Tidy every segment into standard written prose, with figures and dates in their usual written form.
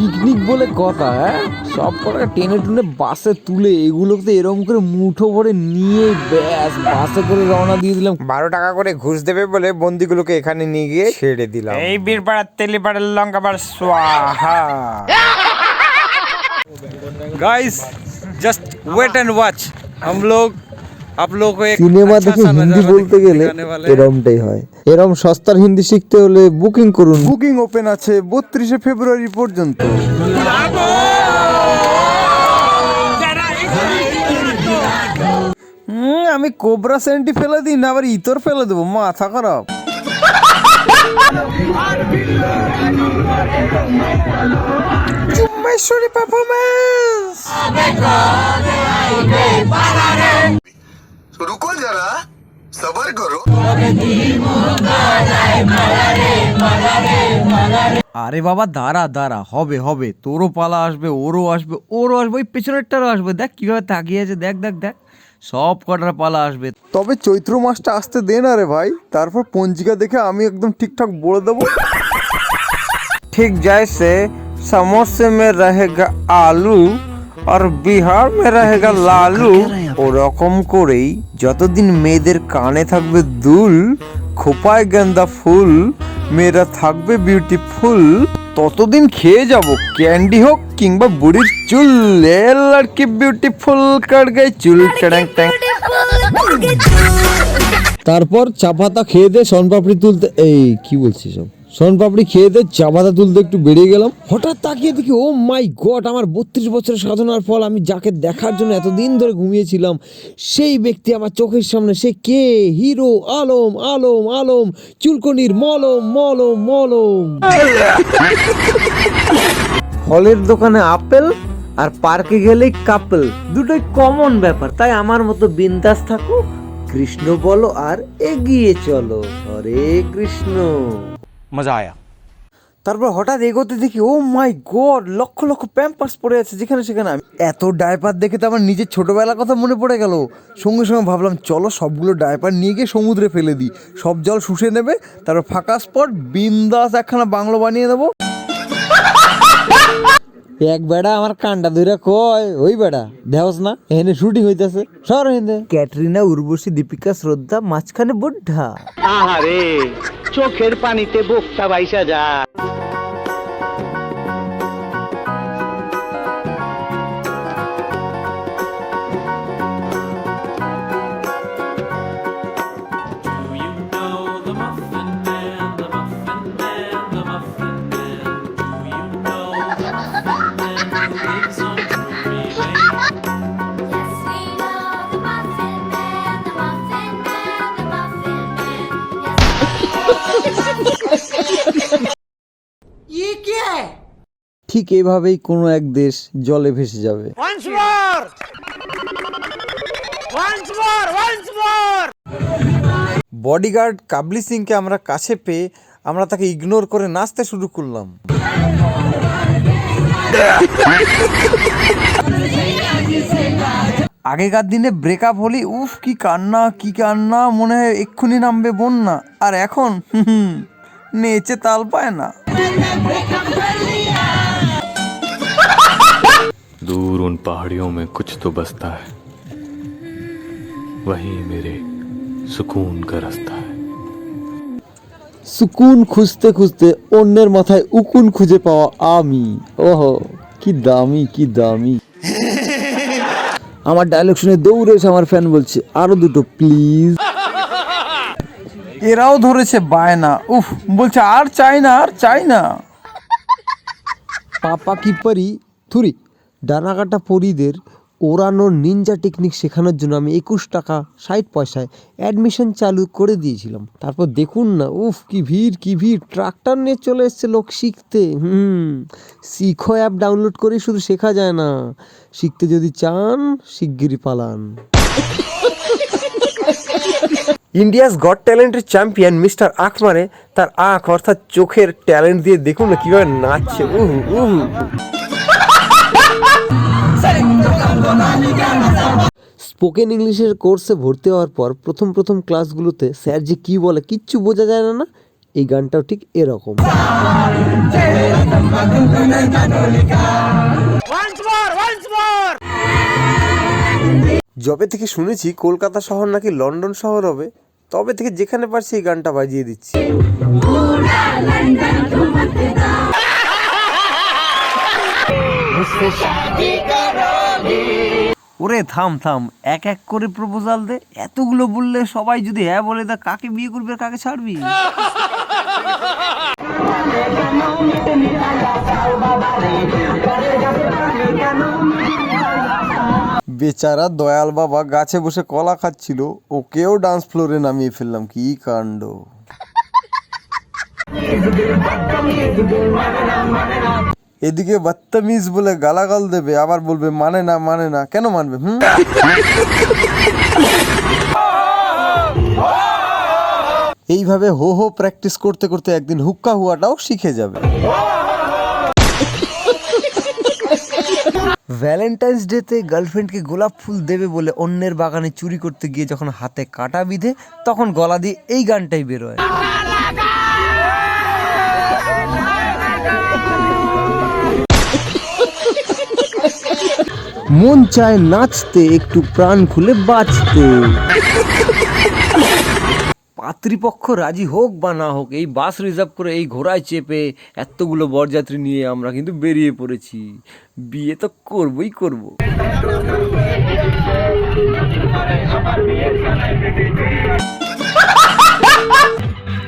Picnic বলে কথা, সব কটা টেনে টুনে বাসে তুলে এগুলোকে তো এরকম করে মুঠো ভরে নিয়ে ব্যাস বাসে করে রওনা দিয়ে দিলাম। 12 টাকা করে ঘুষ দেবে বলে বন্দিগুলোকে এখানে নিয়ে গিয়ে ছেড়ে দিলাম। এই বীরপাড়ার তেলিপাড়ার লঙ্কাপাড় स्वाहा। Guys just wait and watch, हम लोग आप लोगों को एक সিনেমা अच्छा দেখে सा হিন্দি नजारा বলতে গেলে दिखाने वाले हैं। এরমটাই হয়। এরম সস্তার হিন্দি শিখতে হলে বুকিং করুন। বুকিং ওপেন আছে 32 ফেব্রুয়ারি পর্যন্ত। আমি কোবরা সেন্টি ফেলে দিই না, আবার ইতর ফেলে দেবো, মাথা খারাপ। চুম্মেশ্বরী পারফরম্যান্স। रुको जरा सबर करो। আরে বাবা দাঁড়া দাঁড়া, হবে হবে, তোরও পালা আসবে, ওরও আসবে, ওই পেছনেরটারও আসবে। দেখ কিভাবে তাকিয়ে আছে, দেখ দেখ দেখ, সব কটার পালা আসবে। তবে চৈত্র মাসটা আসতে দে না রে ভাই, তারপর পঞ্জিকা দেখে আমি একদম ঠিকঠাক বলে দেবো। ठीक जैसे समोसे में रहेगा आलू আর বিহার মে रहेगा লালু, ওরকম করেই যতদিন মেয়েদের কানে থাকবে দুল, খোপায় গেন্দা ফুল, মেয়েরা থাকবে বিউটিফুল, ততদিন খেয়ে যাব ক্যান্ডি হোক কিংবা বুড়ির চুল। এ লড়কি বিউটিফুল কর গই চুল ট্যাং ট্যাং। তারপর চা পাতা খেয়ে দে, শনপাপড়ি তুলতে, এই কি বলছিস সব, শনপাপড়ি খেয়ে দে, চা পাতা তুলতে একটু বেরিয়ে গেলাম। হঠাৎ তাকিয়ে দেখি ও মাই গড, আমার 32 বছরের সাধনার ফল, আমি যাকে দেখার জন্য এতদিন ধরে ঘুমিয়েছিলাম সেই ব্যক্তি আমার চোখের সামনে। সে কে? হিরো আলম। আলম আলম চুলকনির মলম মলম মলম। ফলের দোকানে আপেল আর পার্কে গেলেই কাপল, দুটোই কমন ব্যাপার। তাই আমার মতো বিন্দাস থাকো, কৃষ্ণ বলো আর এগিয়ে চলো। হরে কৃষ্ণ। मजा आया। তারপর হঠাৎ এগোতে দেখি ও মাই গড, লক্ষ লক্ষ প্যাম্পার্স পড়ে আছে যেখানে সেখানে। আমি এত ডায়পার দেখে তো আমার নিজের ছোটবেলার কথা মনে পড়ে গেল। সঙ্গে সঙ্গে ভাবলাম চলো সবগুলো ডায়পার নিয়ে গিয়ে সমুদ্রে ফেলে দিই, সব জল শুষে নেবে, তারপর ফাঁকা স্পট বিন্দাস একখানা বাংলো বানিয়ে দেবো। এক বেড়া আমার কান্ডা ধরে কয়, ওই বেড়া দেহস না এখানে শুটিং হইতেছে, সর হিন্দে। ক্যাটরিনা, উর্বশী, দীপিকা, শ্রদ্ধা, মাঝখানে বুদ্ধা। আহারে চোখের পানিতে বোকটা বাইসা যা। ঠিক এভাবেই কোনো এক দেশ জলে ভেসে যাবে। বডিগার্ড কাবলি সিংকে আমরা কাছে পেয়ে আমরা তাকে ইগনোর করে নাচতে শুরু করলাম। আগেকার দিনে ব্রেকআপ হলে উফ কি কান্না কি কান্না, মনে হয় এক্ষুনি নামবে বন্যা। আর এখন নেচে তাল পায় না। दूर उन पहाड़ियों में कुछ तो बसता है, वही मेरे सुकून का रास्ता है। সুকুন খুঁজতে খুঁজতে অন্যের মাথায় উকুন খুঁজে পাওয়া আমি। ওহো কি দামি কি দামি। আমার ডায়লগ শুনে দৌড়ে এসে আমার ফ্যান বলছে আরো দুটো প্লিজ। এরাও ধরেছে বায়না, উফ বলছে আর চাই না আর চাই না। পাপা কি পারি থুরি ডানাকাটা পরীদের ওড়ানোর নিনজা টেকনিক শেখানোর জন্য আমি 21 টাকা 60 পয়সায় অ্যাডমিশন চালু করে দিয়েছিলাম। তারপর দেখুন না, উফ কি ভিড়, ট্রাক্টর নিয়ে চলে এসছে লোক শিখতে। শিখো অ্যাপ ডাউনলোড করে শুধু শেখা যায় না, শিখতে যদি চান শিগগিরই পালান। ইন্ডিয়াস গট ট্যালেন্টের চ্যাম্পিয়ন মিস্টার আকমারে তার আঁখ অর্থাৎ চোখের ট্যালেন্ট দিয়ে দেখুন না কিভাবে নাচছে। স্পোকেন ইংলিশের কোর্সে ভর্তি হওয়ার পর প্রথম ক্লাসগুলোতে স্যার যে কি বলে কিচ্ছু বোঝা যায় না। এই গানটাও ঠিক এরকম। যবে থেকে শুনেছি কলকাতা শহর নাকি লন্ডন শহর হবে, তবে থেকে যেখানে পারছি এই গানটা বাজিয়ে দিচ্ছি। ওরে থাম থাম, এক এক করে প্রপোজাল দে। এতগুলো বললে সবাই যদি হ্যাঁ বলে, তা কাকে বিয়ে করবি আর কাকে ছাড়বি? বেচারা দয়াল বাবা গাছে বসে কলা খাচ্ছিল, ওকেও ডান্স ফ্লোরে নামিয়ে ফেললাম, কি কাণ্ড। এদিকে বাত্তামিজ বলে গালাগাল দেবে, আবার বলবে মানে না মানে না। কেন মানবে? এইভাবে হো হো প্র্যাকটিস করতে করতে একদিন হুক্কা হুয়াটাও শিখে যাবে। ভ্যালেন্টাইন্স ডেতে গার্লফ্রেন্ডকে গোলাপ ফুল দেবে বলে অন্যের বাগানে চুরি করতে গিয়ে যখন হাতে কাটা বিঁধে, তখন গলা দিয়ে এই গানটাই বেরোয়। মন চায় নাচতে, একটু প্রাণ খুলে বাঁচতে। পাত্রীপক্ষ রাজি হোক বা না হোক, এই বাস রিজার্ভ করে এই ঘোড়ায় চেপে এতগুলো বরযাত্রী নিয়ে আমরা কিন্তু বেরিয়ে পড়েছি। বিয়ে তো করবই করব।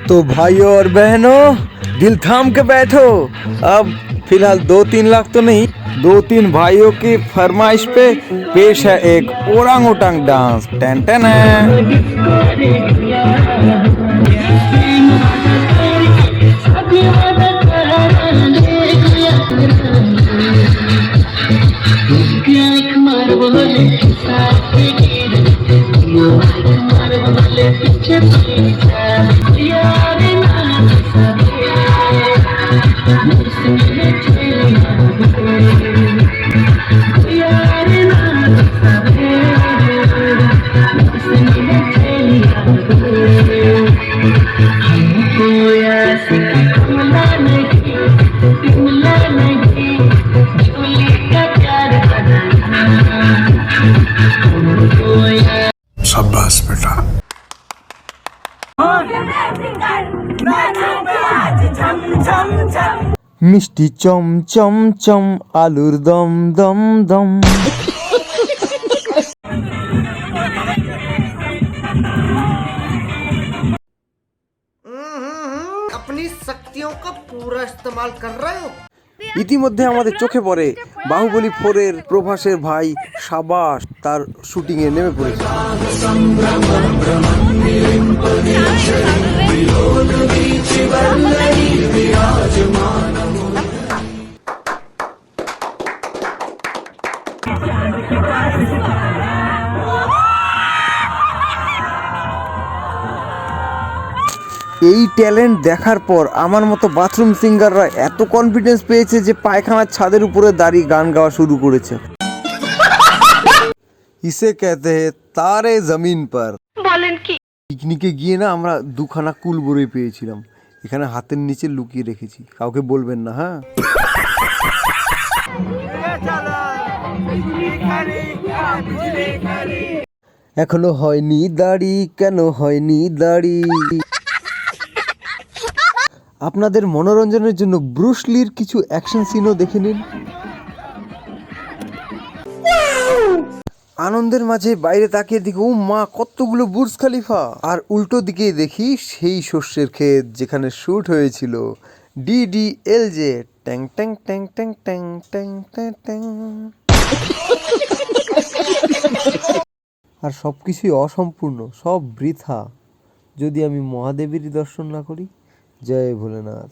तो भाइयों और बहनों, दिल थाम के बैठो। अब फिलहाल 2-3 लाख तो नहीं, 2-3 भाइयों की फरमाइश पे पेश है एक ओरांग ओटांग डांस। टेन टेन है। शाबाश बेटा। মিষ্টি চম চম চম, আলুর দম দম দম। ইতিমধ্যে আমাদের চোখে পড়ে বাহুবলী 4-এর প্রভাসের ভাই সাবাস তার শুটিং এ নেমে পড়েছে। এই ট্যালেন্ট দেখার পর আমার মতো বাথরুম সিঙ্গাররা এত কনফিডেন্স পেয়েছে যে পায়খানার ছাদের উপরে দাঁড়িয়ে গান গাওয়া শুরু করেছে। ইসে कहते हैं তারে জমিন পর। বলেন কি? পিকনিকে গিয়ে না আমরা 2খানা কুল বড়ই পেয়েছিলাম, এখানে হাতের নিচে লুকিয়ে রেখেছি, কাউকে বলবেন না, হ্যাঁ? এখনো হয়নি দাড়ি, কেন হয়নি দাড়ি? আপনাদের মনোরঞ্জনের জন্য ব্রুস লির কিছু অ্যাকশন সিনও দেখে নিন। আনন্দের মাঝে বাইরে তাকিয়ে দেখি, ও মা, কতগুলো বুর্জ খলিফা। আর উল্টো দিকে দেখি সেই শস্যের ক্ষেত যেখানে শুট হয়েছিল DDLJ। ট্যাং ট্যাং ট্যাং ট্যাং ট্যাং ট্যাং ট্যাং ট্যাং। আর সব কিছুই অসম্পূর্ণ, সব বৃথা যদি আমি মহাদেবেরই দর্শন না করি। জয় ভোলেনাথ।